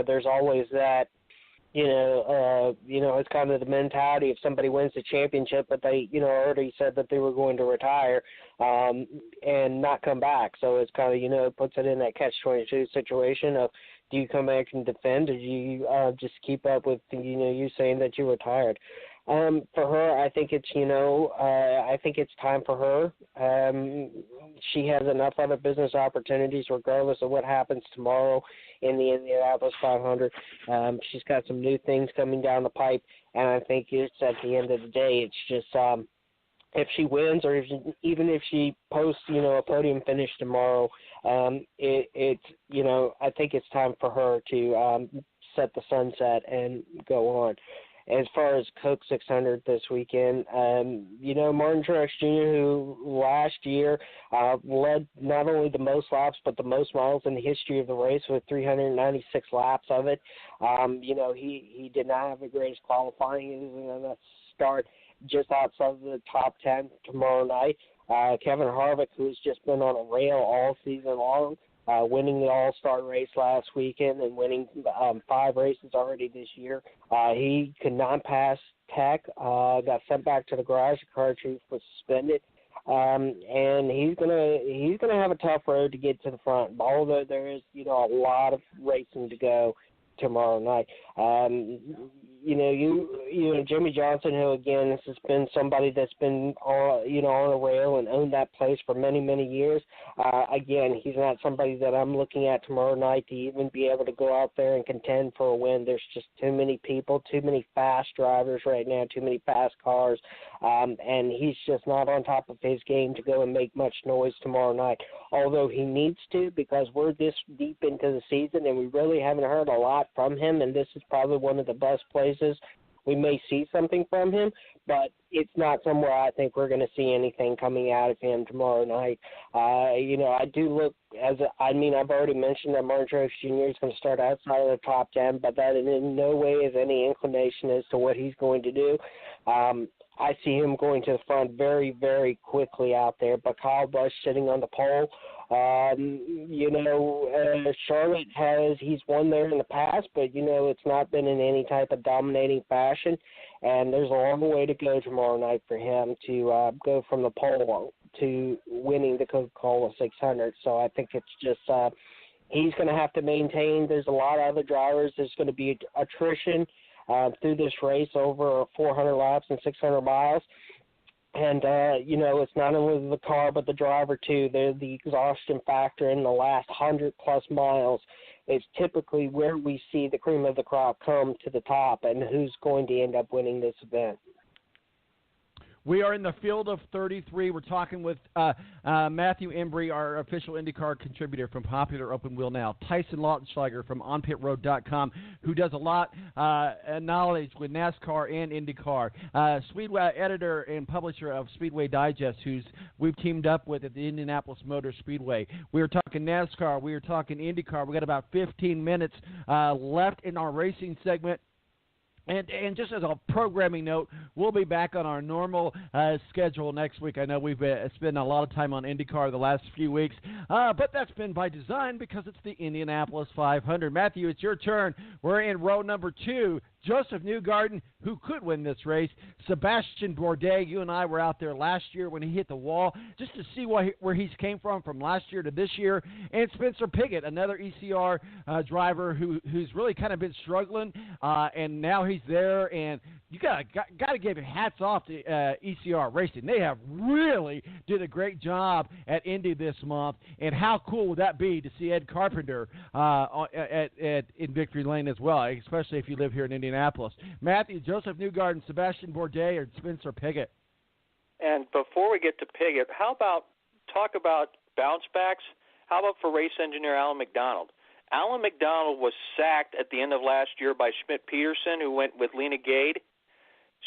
there's always that. It's kind of the mentality if somebody wins the championship, but they, already said that they were going to retire and not come back. So it's kind of, puts it in that catch-22 situation of, do you come back and defend, or do you just keep up with, you saying that you retired? For her, I think it's, I think it's time for her. She has enough other business opportunities, regardless of what happens tomorrow in the Indianapolis 500. She's got some new things coming down the pipe, and I think it's at the end of the day, it's just if she wins, or even if she posts, a podium finish tomorrow, it's I think it's time for her to set the sunset and go on. As far as Coke 600 this weekend, Martin Truex Jr., who last year led not only the most laps but the most miles in the history of the race with 396 laps of it. He did not have the greatest qualifying. He was going to start just outside of the top 10 tomorrow night. Kevin Harvick, who's just been on a rail all season long, winning the All-Star race last weekend and winning 5 races already this year. He could not pass Tech, got sent back to the garage. The car chief was suspended. And he's gonna have a tough road to get to the front, although there is, a lot of racing to go tomorrow night. Jimmy Johnson, who again, this has been somebody that's been on a rail and owned that place for many, many years. Again, he's not somebody that I'm looking at tomorrow night to even be able to go out there and contend for a win. There's just too many people, too many fast drivers right now, too many fast cars, and he's just not on top of his game to go and make much noise tomorrow night. Although he needs to, because we're this deep into the season and we really haven't heard a lot from him, and this is probably one of the best places we may see something from him, but it's not somewhere I think we're going to see anything coming out of him tomorrow night. I do look I've already mentioned that Martin Truex Jr. is going to start outside of the top 10, but that in no way is any inclination as to what he's going to do. I see him going to the front very, very quickly out there, but Kyle Busch sitting on the pole. Charlotte he's won there in the past, but, it's not been in any type of dominating fashion, and there's a long way to go tomorrow night for him to go from the pole to winning the Coca-Cola 600. So I think it's just he's going to have to maintain. There's a lot of other drivers. There's going to be attrition through this race over 400 laps and 600 miles. And, it's not only the car but the driver, too. The exhaustion factor in the last 100-plus miles is typically where we see the cream of the crop come to the top and who's going to end up winning this event. We are in the field of 33. We're talking with Matthew Embry, our official IndyCar contributor from Popular Open Wheel Now, Tyson Lautenschlager from OnPitRoad.com, who does a lot knowledge with NASCAR and IndyCar, Speedway editor and publisher of Speedway Digest, who's we've teamed up with at the Indianapolis Motor Speedway. We are talking NASCAR. We are talking IndyCar. We got about 15 minutes left in our racing segment. And just as a programming note, we'll be back on our normal schedule next week. I know we've spent a lot of time on IndyCar the last few weeks, but that's been by design because it's the Indianapolis 500. Matthew, it's your turn. We're in row number 2. Joseph Newgarden, who could win this race. Sebastian Bourdais, you and I were out there last year when he hit the wall, just to see where he's came from last year to this year. And Spencer Pigot, another ECR driver who's really kind of been struggling, and now he's there. And you got to give hats off to ECR Racing. They have really did a great job at Indy this month. And how cool would that be to see Ed Carpenter in Victory Lane as well, especially if you live here in Indianapolis. Matthew, Joseph Newgarden, Sebastian Bourdais, or Spencer Pigot? And before we get to Pigot, talk about bounce backs? How about for race engineer Alan McDonald? Alan McDonald was sacked at the end of last year by Schmidt-Peterson, who went with Lena Gade.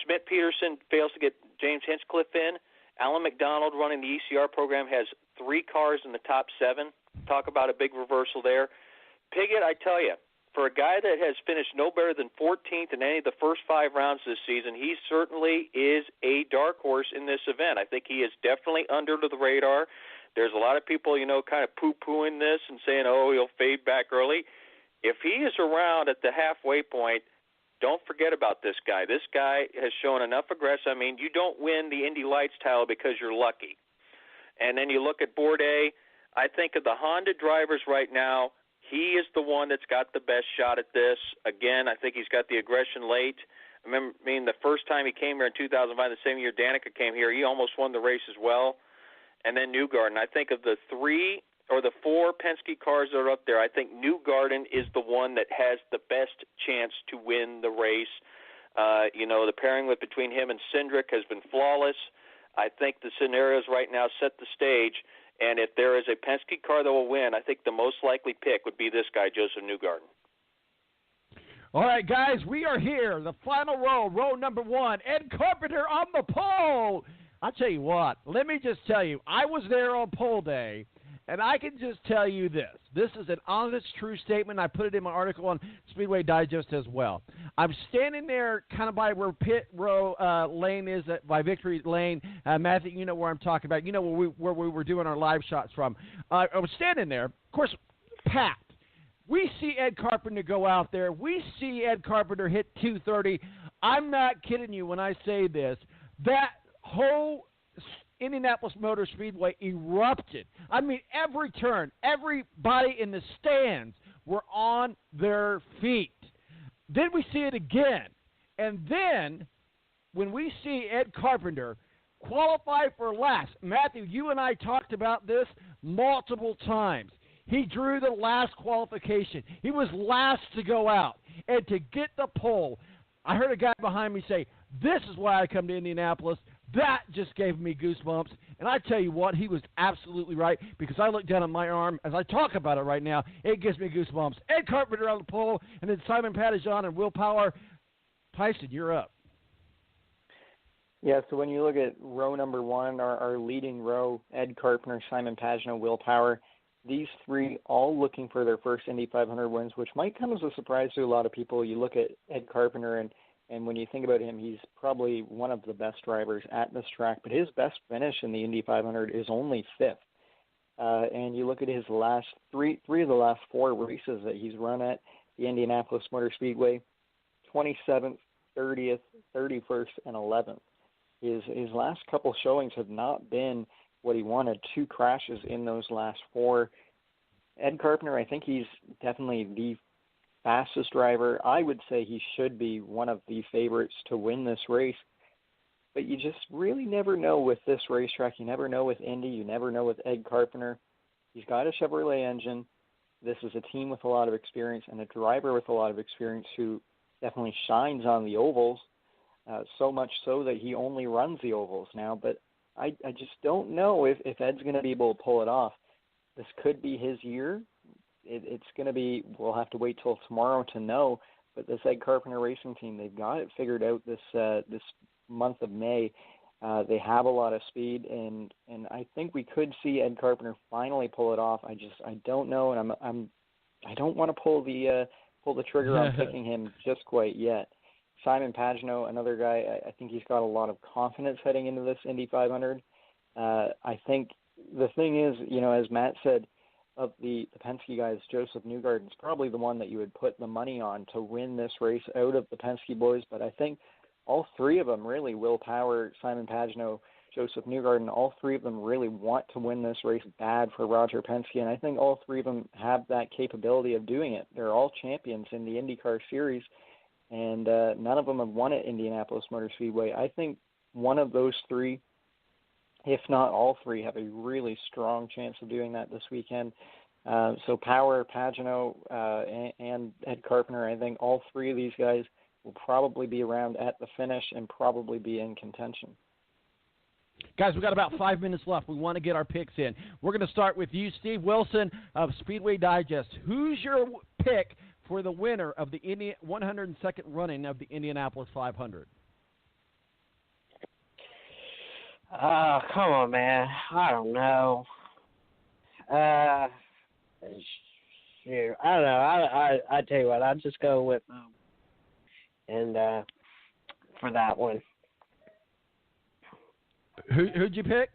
Schmidt-Peterson fails to get James Hinchcliffe in. Alan McDonald, running the ECR program, has 3 cars in the top 7. Talk about a big reversal there. Pigot, I tell you, for a guy that has finished no better than 14th in any of the first 5 rounds this season, he certainly is a dark horse in this event. I think he is definitely under the radar. There's a lot of people, kind of poo-pooing this and saying, oh, he'll fade back early. If he is around at the halfway point, don't forget about this guy. This guy has shown enough aggression. I mean, you don't win the Indy Lights title because you're lucky. And then you look at Bourdais. I think of the Honda drivers right now, he is the one that's got the best shot at this. Again, I think he's got the aggression late. I mean, the first time he came here in 2005, the same year Danica came here, he almost won the race as well. And then Newgarden. I think of the 3 or the 4 Penske cars that are up there, I think Newgarden is the one that has the best chance to win the race. The pairing between him and Cindric has been flawless. I think the scenarios right now set the stage, and if there is a Penske car that will win, I think the most likely pick would be this guy, Joseph Newgarden. All right, guys, we are here. The final row number 1. Ed Carpenter on the pole. I'll tell you what, let me just tell you, I was there on pole day, and I can just tell you this. This is an honest, true statement. I put it in my article on Speedway Digest as well. I'm standing there kind of by where pit row lane is, by Victory Lane. Matthew, you know where I'm talking about. You know where we were doing our live shots from. I was standing there, of course, packed. We see Ed Carpenter go out there. We see Ed Carpenter hit 230. I'm not kidding you when I say this. That whole Indianapolis Motor Speedway erupted. I mean, every turn, everybody in the stands were on their feet. Then we see it again. And then when we see Ed Carpenter qualify for last, Matthew, you and I talked about this multiple times. He drew the last qualification. He was last to go out. And to get the pole, I heard a guy behind me say, "This is why I come to Indianapolis." That just gave me goosebumps. And I tell you what, he was absolutely right, because I look down at my arm as I talk about it right now. It gives me goosebumps. Ed Carpenter on the pole, and then Simon Pagenaud and Will Power. Tyson, you're up. Yeah, so when you look at row number 1, our leading row, Ed Carpenter, Simon Pagenaud, Will Power, these 3 all looking for their first Indy 500 wins, which might come as a surprise to a lot of people. You look at Ed Carpenter, and when you think about him, he's probably one of the best drivers at this track, but his best finish in the Indy 500 is only 5th. And you look at his last three of the last 4 races that he's run at the Indianapolis Motor Speedway, 27th, 30th, 31st, and 11th. His last couple showings have not been what he wanted. 2 crashes in those last 4. Ed Carpenter, I think he's definitely the fastest driver. I would say he should be one of the favorites to win this race. But you just really never know with this racetrack. You never know with Indy. You never know with Ed Carpenter. He's got a Chevrolet engine. This is a team with a lot of experience and a driver with a lot of experience who definitely shines on the ovals, so much so that he only runs the ovals now. But I just don't know if Ed's going to be able to pull it off. This could be his year. It's going to be, we'll have to wait till tomorrow to know, but this Ed Carpenter Racing team, they've got it figured out this month of May. They have a lot of speed, and I think we could see Ed Carpenter finally pull it off. I don't know, and I don't want to pull the trigger on picking him just quite yet. Simon Pagenaud, another guy, I think he's got a lot of confidence heading into this Indy 500. I think the thing is, as Matt said, of the Penske guys, Joseph Newgarden is probably the one that you would put the money on to win this race out of the Penske boys. But I think all 3 of them really, Will Power, Simon Pagenaud, Joseph Newgarden, all 3 of them really want to win this race bad for Roger Penske. And I think all 3 of them have that capability of doing it. They're all champions in the IndyCar series, and none of them have won at Indianapolis Motor Speedway. I think one of those 3, if not all 3, have a really strong chance of doing that this weekend. So Power, Pagenaud, and Ed Carpenter, I think all 3 of these guys will probably be around at the finish and probably be in contention. Guys, we've got about 5 minutes left. We want to get our picks in. We're going to start with you, Steve Wilson of Speedway Digest. Who's your pick for the winner of the 102nd running of the Indianapolis 500? Come on, man. I don't know. Shoot. I don't know. I tell you what, I'll just go with and for that one. Who'd you pick?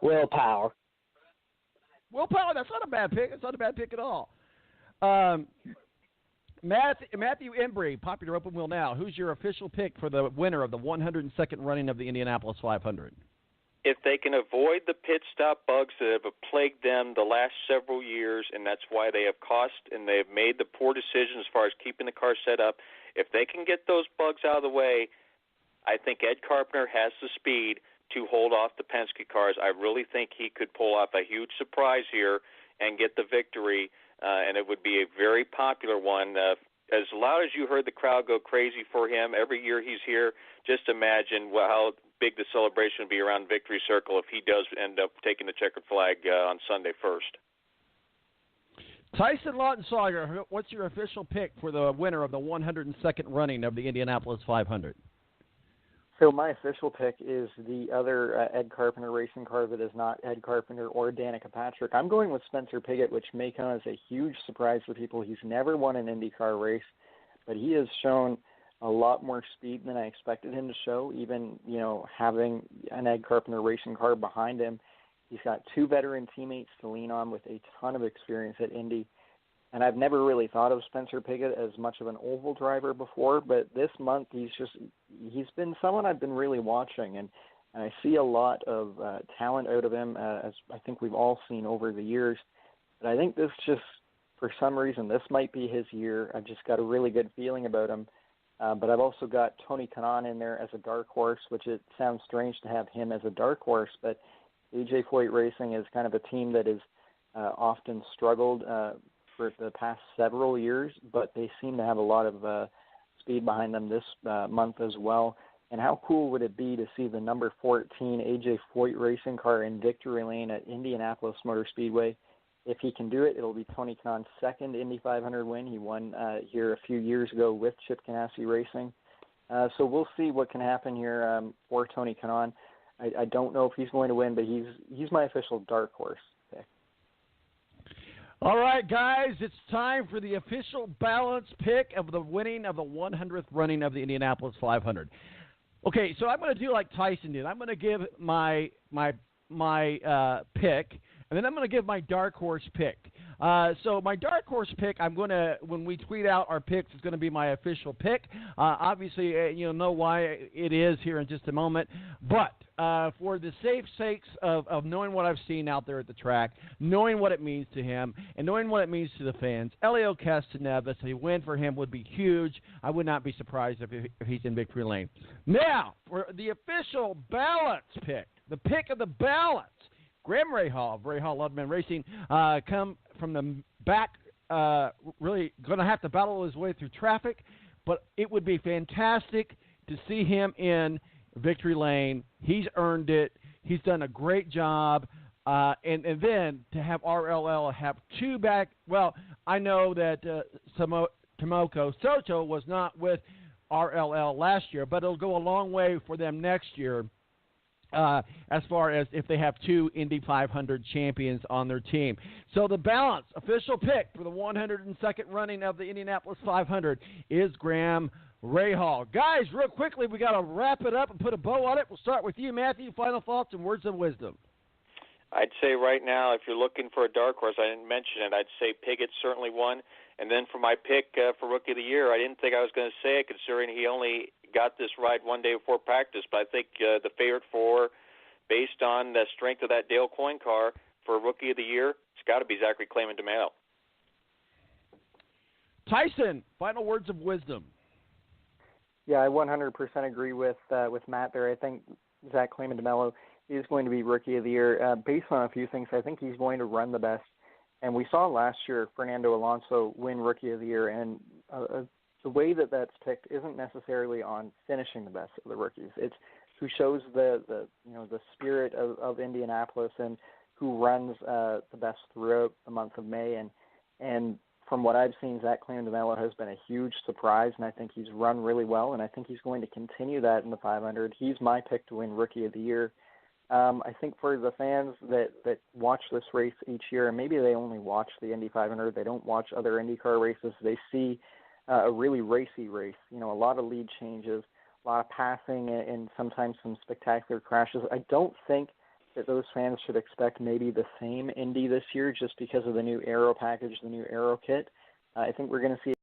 Will Power. Will Power, that's not a bad pick. It's not a bad pick at all. Matthew Embry, popular open wheel now. Who's your official pick for the winner of the 102nd running of the Indianapolis 500? If they can avoid the pit stop bugs that have plagued them the last several years, and that's why they have cost and they have made the poor decisions as far as keeping the car set up, if they can get those bugs out of the way, I think Ed Carpenter has the speed to hold off the Penske cars. I really think he could pull off a huge surprise here and get the victory, and it would be a very popular one. As loud as you heard the crowd go crazy for him every year he's here, just imagine how big the celebration would be around Victory Circle if he does end up taking the checkered flag on Sunday first. Tyson Lautenschlager, what's your official pick for the winner of the 102nd running of the Indianapolis 500? So my official pick is the other Ed Carpenter racing car that is not Ed Carpenter or Danica Patrick. I'm going with Spencer Pigot, which may come as a huge surprise for people. He's never won an IndyCar race, but he has shown a lot more speed than I expected him to show, even, having an Ed Carpenter racing car behind him. He's got two veteran teammates to lean on with a ton of experience at Indy. And I've never really thought of Spencer Pigot as much of an oval driver before, but this month he's been someone I've been really watching, and I see a lot of talent out of him, as I think we've all seen over the years. But I think this just, for some reason, this might be his year. I've just got a really good feeling about him. But I've also got Tony Kanaan in there as a dark horse, which it sounds strange to have him as a dark horse, but AJ Foyt Racing is kind of a team that has often struggled for the past several years, but they seem to have a lot of speed behind them this month as well. And how cool would it be to see the number 14 AJ Foyt racing car in victory lane at Indianapolis Motor Speedway? If he can do it, it'll be Tony Kanaan's second Indy 500 win. He won here a few years ago with Chip Ganassi Racing. So we'll see what can happen here for Tony Kanaan. I don't know if he's going to win, but he's my official dark horse pick. All right, guys, it's time for the official balance pick of the winning of the 100th running of the Indianapolis 500. Okay, so I'm going to do like Tyson did. I'm going to give my pick, and then I'm going to give my dark horse pick. So my dark horse pick, when we tweet out our picks, it's going to be my official pick. Obviously, you'll know why it is here in just a moment. But for the safe sakes of knowing what I've seen out there at the track, knowing what it means to him, and knowing what it means to the fans, Elio Castroneves, a win for him would be huge. I would not be surprised if he's in victory lane. Now, for the official balance pick, the pick of the balance, Graham Rahal of Rahal Ludman Racing come from the back, really going to have to battle his way through traffic, but it would be fantastic to see him in victory lane. He's earned it. He's done a great job. And then to have RLL have two back, well, I know that Tomoko Soto was not with RLL last year, but it'll go a long way for them next year. As far as if they have two Indy 500 champions on their team. So the balance, official pick for the 102nd running of the Indianapolis 500 is Graham Rahal. Guys, real quickly, we got to wrap it up and put a bow on it. We'll start with you, Matthew. Final thoughts and words of wisdom. I'd say right now, if you're looking for a dark horse, I didn't mention it, I'd say Pigot's certainly one. And then for my pick for Rookie of the Year, I didn't think I was going to say it, considering he only got this ride one day before practice. But I think the favorite based on the strength of that Dale Coyne car for Rookie of the Year, it's got to be Zachary Clayman DeMelo. Tyson, final words of wisdom. Yeah, I 100% agree with Matt there. I think Zach Clayman DeMelo is going to be Rookie of the Year. Based on a few things, I think he's going to run the best. And we saw last year Fernando Alonso win Rookie of the Year, and the way that's picked isn't necessarily on finishing the best of the rookies. It's who shows the spirit of Indianapolis and who runs the best throughout the month of May. And from what I've seen, Zach Clayman DeMelo has been a huge surprise, and I think he's run really well, and I think he's going to continue that in the 500. He's my pick to win Rookie of the Year. I think for the fans that watch this race each year, and maybe they only watch the Indy 500, they don't watch other IndyCar races, they see a really racy race, a lot of lead changes, a lot of passing, and sometimes some spectacular crashes. I don't think that those fans should expect maybe the same Indy this year just because of the new aero package, the new aero kit. I think we're going to see